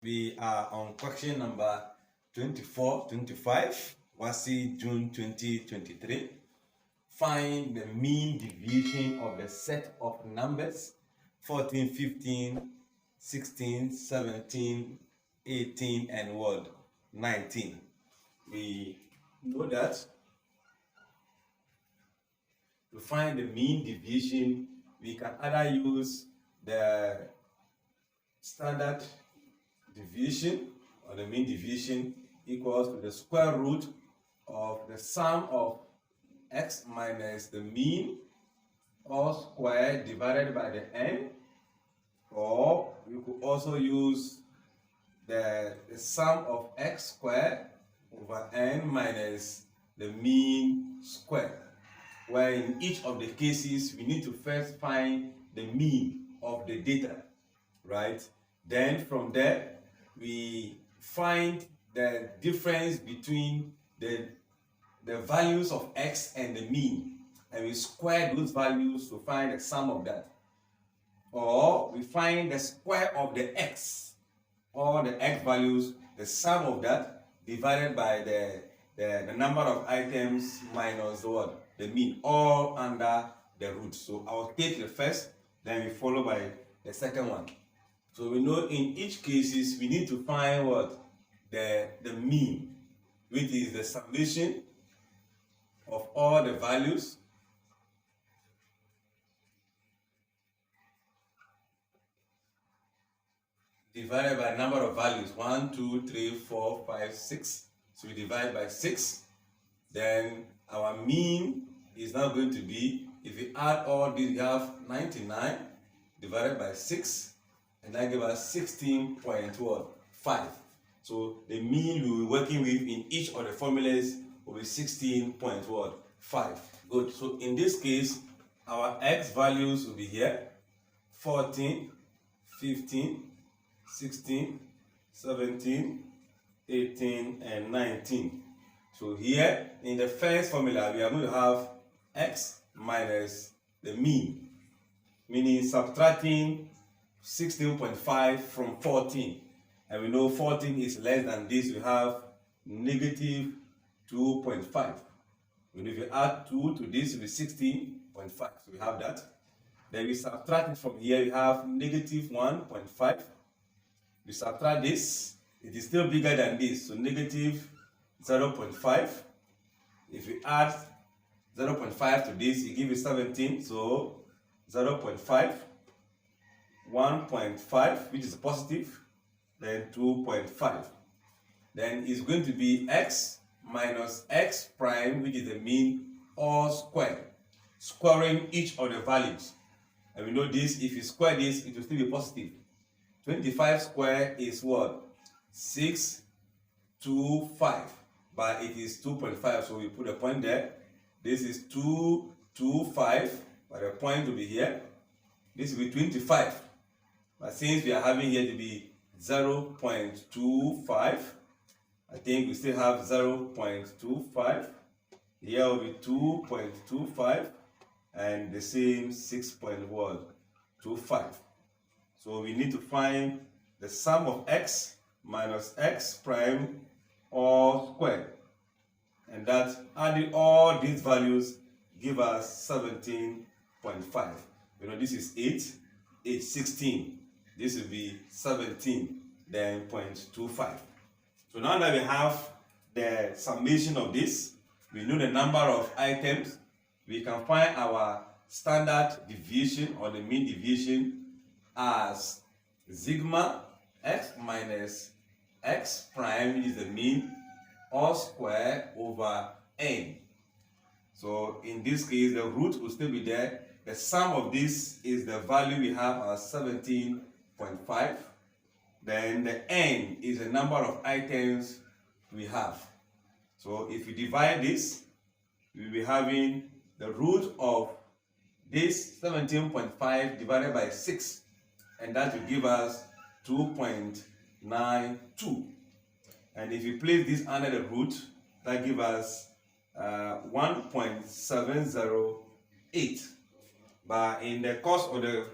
We are on question number 2425, WASSCE June 2023. Find the mean deviation of the set of numbers 14, 15, 16, 17, 18, and what? 19. We know that to find the mean deviation, we can either use the standard deviation or the mean deviation equals to the square root of the sum of x minus the mean all square divided by the n, or we could also use the sum of x squared over n minus the mean square, where in each of the cases we need to first find the mean of the data, right? Then from there we find the difference between the values of x and the mean, and we square those values to find the sum of that. Or we find the square of the x, or the x values, the sum of that divided by the number of items minus the what? The mean, all under the root. So I'll take the first, then we follow by the second one. So we know in each cases we need to find what? The mean, which is the summation of all the values divided by number of values 1, 2, 3, 4, 5, 6. So we divide by 6. Then our mean is now going to be, if we add all these, we have 99 divided by 6, and that gives us 16.5. So the mean we will be working with in each of the formulas will be 16.5. Good. So in this case, our x values will be here: 14, 15, 16, 17, 18, and 19. So here in the first formula, we are going to have x minus the mean, meaning subtracting 16.5 from 14. And we know 14 is less than this, we have negative 2.5. And if you add 2 to this, it will be 16.5. So we have that. Then we subtract it from here, we have negative 1.5. We subtract this, it is still bigger than this, so negative 0.5. If we add 0.5 to this, it gives you 17, so 0.5, 1.5, which is positive, then 2.5. Then it's going to be x minus x prime, which is the mean, all squared, squaring each of the values. And we know this, if you square this, it will still be positive. 25 squared is what? 625, but it is 2.5, so we put a point there. This is 225, but the point will be here. This will be 25, but since we are having here to be 0.25, I think we still have 0.25. Here will be 2.25, and the same 6.25. So we need to find the sum of x minus x prime all squared. And that adding all these values give us 17.5. You know, this is 8, 16. This will be 17, then 0.25. So now that we have the summation of this, we know the number of items, we can find our standard deviation or the mean deviation as sigma x minus x prime, which is the mean, all square over n. So in this case, the root will still be there. The sum of this is the value we have as 17.5. Then the n is the number of items we have. So if we divide this, we'll be having the root of this 17.5 divided by 6. And that will give us 2.92. And if you place this under the root, that gives us 1.708. But in the course of the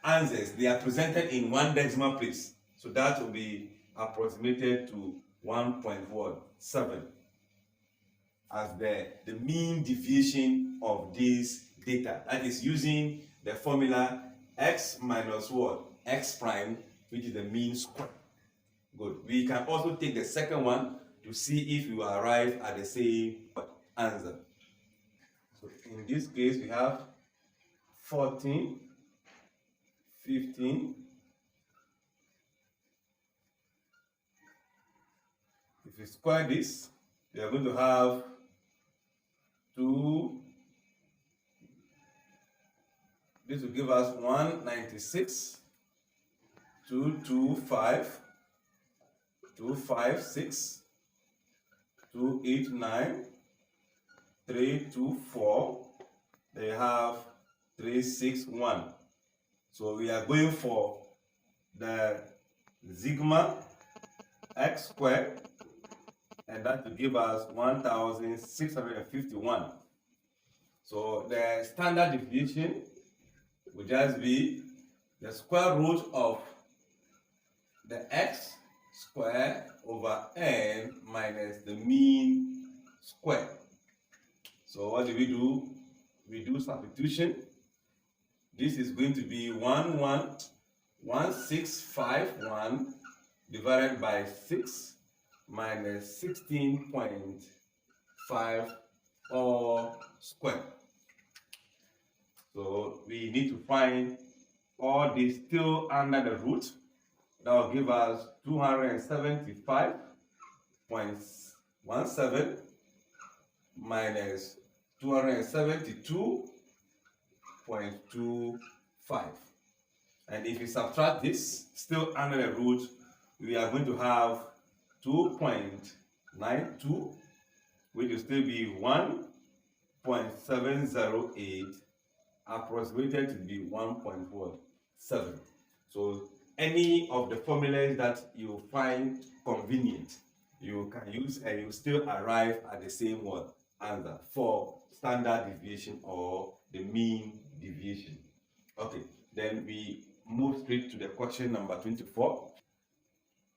answers, they are presented in one decimal place. So that will be approximated to 1.7 as the mean deviation of this data. That is using the formula x minus what? X prime, which is the mean square. Good. We can also take the second one to see if you arrive at the same answer. So in this case, we have 14, 15. If you square this, you are going to have 2. This will give us 196, 225, 256, 289, 324. They have 361. So we are going for the sigma x squared, and that will give us 1651. So the standard deviation will just be the square root of the x squared over n minus the mean square. So what do? We do substitution. This is going to be 1651 divided by 6 minus 16.5 all square. So we need to find all this still under the root. That will give us 275.17 minus 272.25. And if you subtract this, still under the root, we are going to have 2.92, which will still be 1.708, approximated to be 1.7. So any of the formulas that you find convenient, you can use, and you still arrive at the same word answer for standard deviation or the mean deviation. Okay, then we move straight to the question number 24.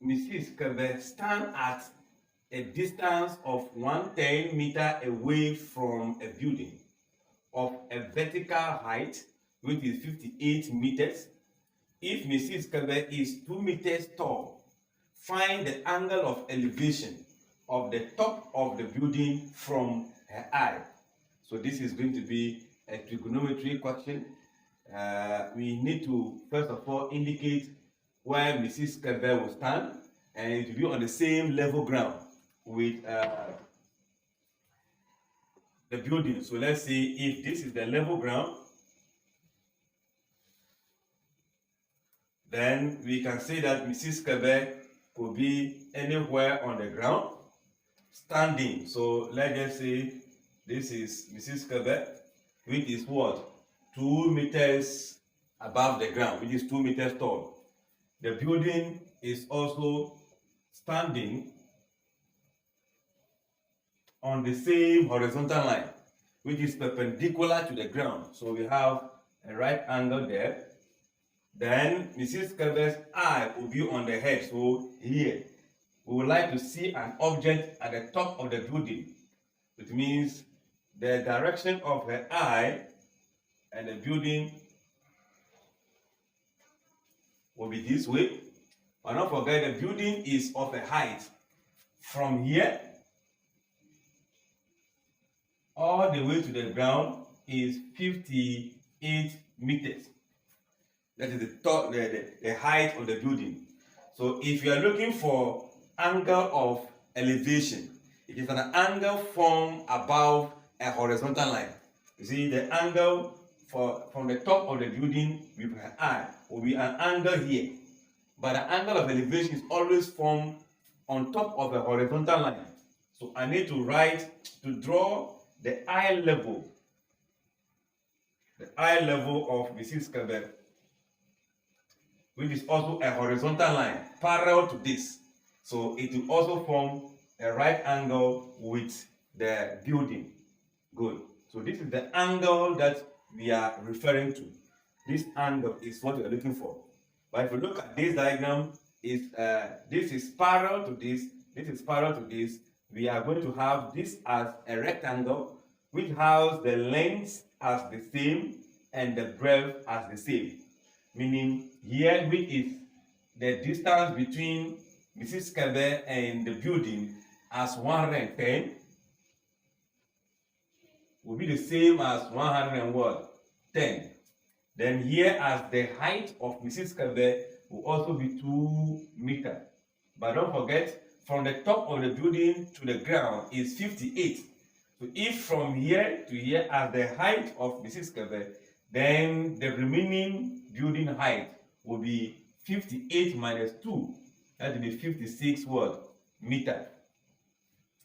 Mrs. Kebe stand at a distance of 110 meters away from a building of a vertical height, which is 58 meters. If Mrs. Kebe is 2 meters tall, find the angle of elevation of the top of the building from her eye. So this is going to be a trigonometry question. We need to first of all indicate where Mrs. Kebe will stand, and it will be on the same level ground with the building. So let's say if this is the level ground, then we can say that Mrs. Kebe could be anywhere on the ground standing. So let's just say this is Mrs. Kebe, which is what? 2 meters above the ground, which is 2 meters tall. The building is also standing on the same horizontal line, which is perpendicular to the ground. So we have a right angle there. Then Mrs. Kebe's eye will be on the head. So here, we would like to see an object at the top of the building. It means the direction of her eye and the building will be this way. But don't forget, the building is of a height from here all the way to the ground is 58 meters. That is the height of the building. So if you are looking for angle of elevation, it is an angle formed above a horizontal line. You see, the angle from the top of the building with an eye will be an angle here. But the angle of elevation is always formed on top of a horizontal line. So I need to draw the eye level of Mrs. Kebe, which is also a horizontal line parallel to this. So it will also form a right angle with the building. Good. So this is the angle that we are referring to. This angle is what we are looking for. But if you look at this diagram, this is parallel to this is parallel to this, we are going to have this as a rectangle which has the length as the same and the breadth as the same. Meaning here, which is the distance between Mrs. Kebe and the building as 110 will be the same as 110. Then here, as the height of Mrs. Kebe will also be 2 meters. But don't forget, from the top of the building to the ground is 58. So if from here to here as the height of Mrs. Kebe, then the remaining building height will be 58 minus 2. That will be 56 meters.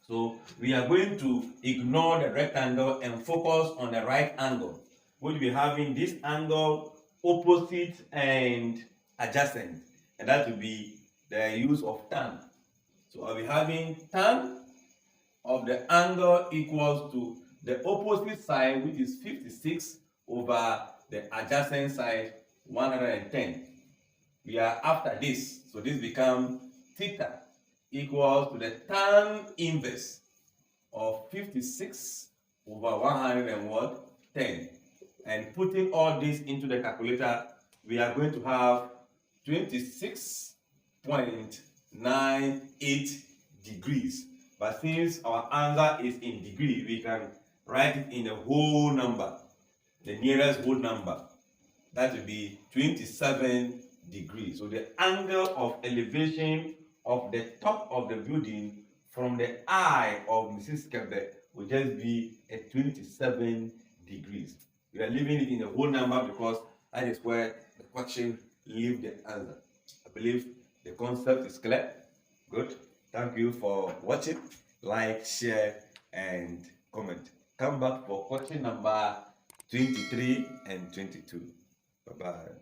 So we are going to ignore the rectangle and focus on the right angle. We'll be having this angle opposite and adjacent, and that will be the use of tan. So I'll be having tan of the angle equals to the opposite side, which is 56, over the adjacent side, 110. We are after this, so this becomes theta equals to the tan inverse of 56 over 110. And putting all this into the calculator, we are going to have 26.98 degrees. But since our answer is in degree, we can write it in a whole number, the nearest whole number. That will be 27 degrees. So the angle of elevation of the top of the building from the eye of Mrs. Kebe will just be at 27 degrees. We are leaving it in a whole number because that is where the question leaves the answer. I believe the concept is clear. Good. Thank you for watching. Like, share, and comment. Come back for question number 23 and 22. Bye-bye.